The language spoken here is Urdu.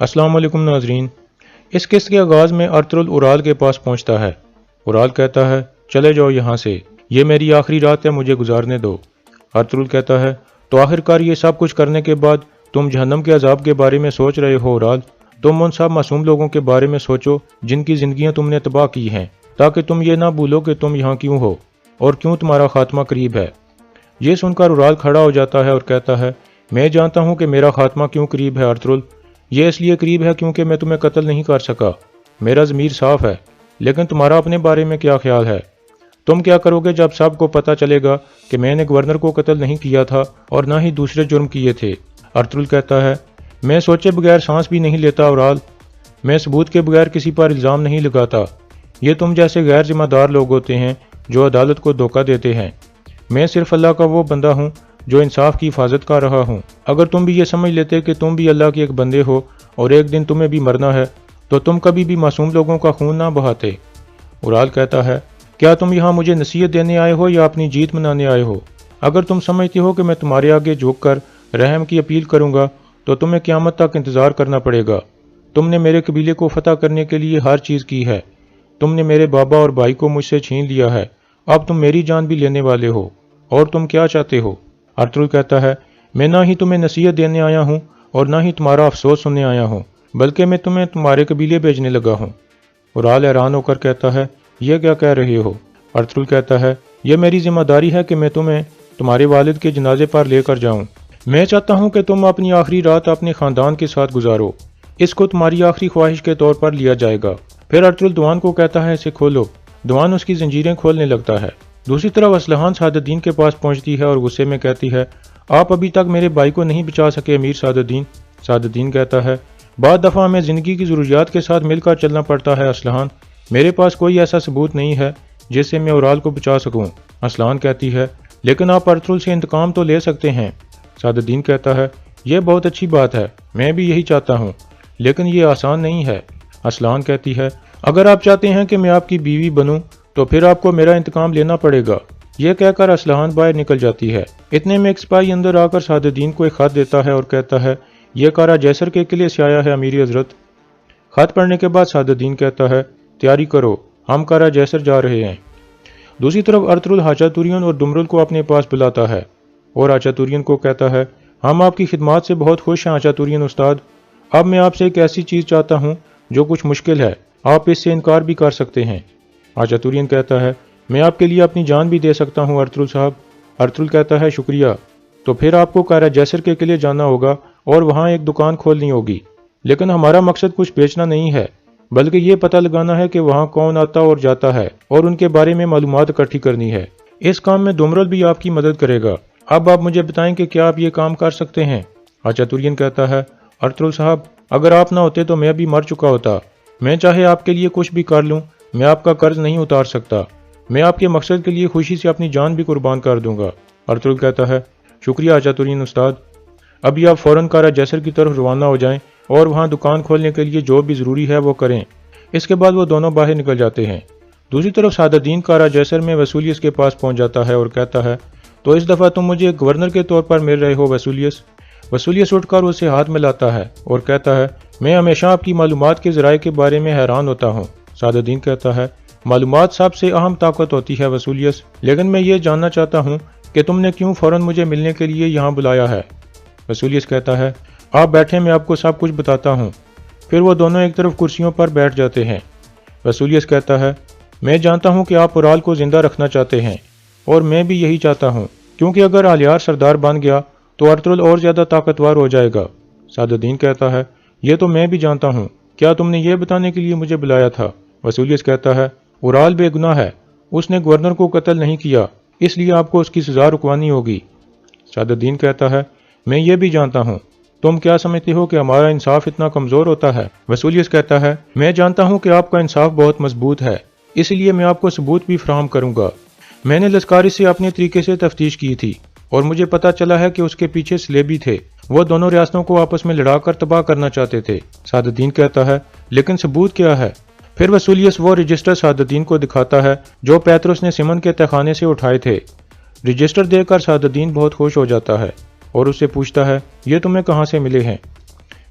السلام علیکم ناظرین۔ اس قسط کے آغاز میں ارطغرل اورال کے پاس پہنچتا ہے۔ اورال کہتا ہے چلے جاؤ یہاں سے، یہ میری آخری رات ہے، مجھے گزارنے دو۔ ارطغرل کہتا ہے تو آخرکار یہ سب کچھ کرنے کے بعد تم جہنم کے عذاب کے بارے میں سوچ رہے ہو اورال؟ تم ان سب معصوم لوگوں کے بارے میں سوچو جن کی زندگیاں تم نے تباہ کی ہیں، تاکہ تم یہ نہ بھولو کہ تم یہاں کیوں ہو اور کیوں تمہارا خاتمہ قریب ہے۔ یہ سن کر اورال کھڑا ہو جاتا ہے اور کہتا ہے میں جانتا ہوں کہ میرا خاتمہ کیوں قریب ہے ارطغرل، یہ اس لیے قریب ہے کیونکہ میں تمہیں قتل نہیں کر سکا، میرا ضمیر صاف ہے، لیکن تمہارا اپنے بارے میں کیا خیال ہے؟ تم کیا کرو گے جب سب کو پتہ چلے گا کہ میں نے گورنر کو قتل نہیں کیا تھا اور نہ ہی دوسرے جرم کیے تھے؟ ارطغرل کہتا ہے میں سوچے بغیر سانس بھی نہیں لیتا اورال، میں ثبوت کے بغیر کسی پر الزام نہیں لگاتا، یہ تم جیسے غیر ذمہ دار لوگ ہوتے ہیں جو عدالت کو دھوکہ دیتے ہیں، میں صرف اللہ کا وہ بندہ ہوں جو انصاف کی حفاظت کر رہا ہوں۔ اگر تم بھی یہ سمجھ لیتے کہ تم بھی اللہ کے ایک بندے ہو اور ایک دن تمہیں بھی مرنا ہے تو تم کبھی بھی معصوم لوگوں کا خون نہ بہاتے۔ اورال کہتا ہے کیا تم یہاں مجھے نصیحت دینے آئے ہو یا اپنی جیت منانے آئے ہو؟ اگر تم سمجھتے ہو کہ میں تمہارے آگے جھک کر رحم کی اپیل کروں گا تو تمہیں قیامت تک انتظار کرنا پڑے گا۔ تم نے میرے قبیلے کو فتح کرنے کے لیے ہر چیز کی ہے، تم نے میرے بابا اور بھائی کو مجھ سے چھین لیا ہے، اب تم میری جان بھی لینے والے ہو، اور تم کیا چاہتے ہو؟ ارطغرل کہتا ہے میں نہ ہی تمہیں نصیحت دینے آیا ہوں اور نہ ہی تمہارا افسوس سننے آیا ہوں، بلکہ میں تمہیں تمہارے قبیلے بھیجنے لگا ہوں۔ اورال حیران ہو کر کہتا ہے یہ کیا کہہ رہے ہو؟ ارطغرل کہتا ہے یہ میری ذمہ داری ہے کہ میں تمہیں تمہارے والد کے جنازے پر لے کر جاؤں، میں چاہتا ہوں کہ تم اپنی آخری رات اپنے خاندان کے ساتھ گزارو، اس کو تمہاری آخری خواہش کے طور پر لیا جائے گا۔ پھر ارطغرل دوان کو کہتا ہے اسے کھولو، دوان اس کی زنجیریں کھولنے لگتا ہے۔ دوسری طرف اسلحان سعد الدین کے پاس پہنچتی ہے اور غصے میں کہتی ہے آپ ابھی تک میرے بھائی کو نہیں بچا سکے امیر سعد الدین۔ سعد الدین کہتا ہے بعض دفعہ ہمیں زندگی کی ضروریات کے ساتھ مل کر چلنا پڑتا ہے اسلحان، میرے پاس کوئی ایسا ثبوت نہیں ہے جس سے میں اورال کو بچا سکوں۔ اسلحان کہتی ہے لیکن آپ ارطغرل سے انتقام تو لے سکتے ہیں۔ سعد الدین کہتا ہے یہ بہت اچھی بات ہے، میں بھی یہی چاہتا ہوں، لیکن یہ آسان نہیں ہے۔ اسلحان کہتی ہے اگر آپ چاہتے ہیں کہ میں آپ کی بیوی بنوں تو پھر آپ کو میرا انتقام لینا پڑے گا۔ یہ کہہ کر اسلحان باہر نکل جاتی ہے۔ اتنے میں ایک سپاہی اندر آ کر سعد الدین کو ایک خط دیتا ہے اور کہتا ہے یہ کارا جیسر کے قلعے سے آیا ہے امیر حضرت۔ خط پڑھنے کے بعد سعد الدین کہتا ہے تیاری کرو، ہم کارا جیسر جا رہے ہیں۔ دوسری طرف ارطغرل حاجہ توریان اور ڈمرل کو اپنے پاس بلاتا ہے اور حاجہ توریان کو کہتا ہے ہم آپ کی خدمات سے بہت خوش ہیں حاجہ توریان استاد، اب میں آپ سے ایک ایسی چیز چاہتا ہوں جو کچھ مشکل ہے، آپ اس سے انکار بھی کر سکتے ہیں۔ حاجہ توریان کہتا ہے میں آپ کے لیے اپنی جان بھی دے سکتا ہوں ارطغرل صاحب۔ ارطغرل کہتا ہے شکریہ، تو پھر آپ کو کارا جیسر کے قلعے جانا ہوگا اور وہاں ایک دکان کھولنی ہوگی، لیکن ہمارا مقصد کچھ بیچنا نہیں ہے بلکہ یہ پتہ لگانا ہے کہ وہاں کون آتا اور جاتا ہے اور ان کے بارے میں معلومات اکٹھی کرنی ہے۔ اس کام میں ڈمرل بھی آپ کی مدد کرے گا، اب آپ مجھے بتائیں کہ کیا آپ یہ کام کر سکتے ہیں؟ حاجہ توریان کہتا ہے ارطغرل صاحب اگر آپ نہ ہوتے تو میں بھی مر چکا ہوتا، میں چاہے آپ کے لیے کچھ بھی کر لوں، میں آپ کا قرض نہیں اتار سکتا، میں آپ کے مقصد کے لیے خوشی سے اپنی جان بھی قربان کر دوں گا۔ ارطغرل کہتا ہے شکریہ حاجہ توریان استاد، ابھی آپ فوراً کارا جیسر کی طرف روانہ ہو جائیں اور وہاں دکان کھولنے کے لیے جو بھی ضروری ہے وہ کریں۔ اس کے بعد وہ دونوں باہر نکل جاتے ہیں۔ دوسری طرف سعد الدین کارا جیسر میں وسولیس کے پاس پہنچ جاتا ہے اور کہتا ہے تو اس دفعہ تم مجھے گورنر کے طور پر مل رہے ہو وسولیس؟ وسولیس اٹھ کر اسے ہاتھ ملاتا ہے اور کہتا ہے میں ہمیشہ آپ کی معلومات کے ذرائع کے بارے میں حیران ہوتا ہوں۔ سعد الدین کہتا ہے معلومات سب سے اہم طاقت ہوتی ہے وسولیس، لیکن میں یہ جاننا چاہتا ہوں کہ تم نے کیوں فوراً مجھے ملنے کے لیے یہاں بلایا ہے؟ وسولیس کہتا ہے آپ بیٹھیں میں آپ کو سب کچھ بتاتا ہوں۔ پھر وہ دونوں ایک طرف کرسیوں پر بیٹھ جاتے ہیں۔ وسولیس کہتا ہے میں جانتا ہوں کہ آپ اورال کو زندہ رکھنا چاہتے ہیں اور میں بھی یہی چاہتا ہوں، کیونکہ اگر الیار سردار بن گیا تو ارطغرل اور زیادہ طاقتور ہو جائے گا۔ سعد الدین کہتا ہے یہ تو میں بھی جانتا ہوں، کیا تم نے یہ بتانے کے لیے مجھے بلایا تھا؟ وسولیس کہتا ہے اورال بے گناہ ہے، اس نے گورنر کو قتل نہیں کیا، اس لیے آپ کو اس کی سزا رکوانی ہوگی۔ سعد الدین کہتا ہے میں یہ بھی جانتا ہوں، تم کیا سمجھتے ہو کہ ہمارا انصاف اتنا کمزور ہوتا ہے؟ وسولیس کہتا ہے میں جانتا ہوں کہ آپ کا انصاف بہت مضبوط ہے، اس لیے میں آپ کو ثبوت بھی فراہم کروں گا۔ میں نے لسکاری سے اپنے طریقے سے تفتیش کی تھی اور مجھے پتا چلا ہے کہ اس کے پیچھے سلیبی تھے، وہ دونوں ریاستوں کو آپس میں لڑا کر تباہ کرنا چاہتے تھے۔ سعد الدین کہتا ہے لیکن ثبوت کیا ہے؟ پھر وسولیس وہ رجسٹر سعد الدین کو دکھاتا ہے جو پیتروس نے سمن کے تہخانے سے اٹھائے تھے۔ رجسٹر دیکھ کر سعد الدین بہت خوش ہو جاتا ہے اور اس سے پوچھتا ہے یہ تمہیں کہاں سے ملے ہیں؟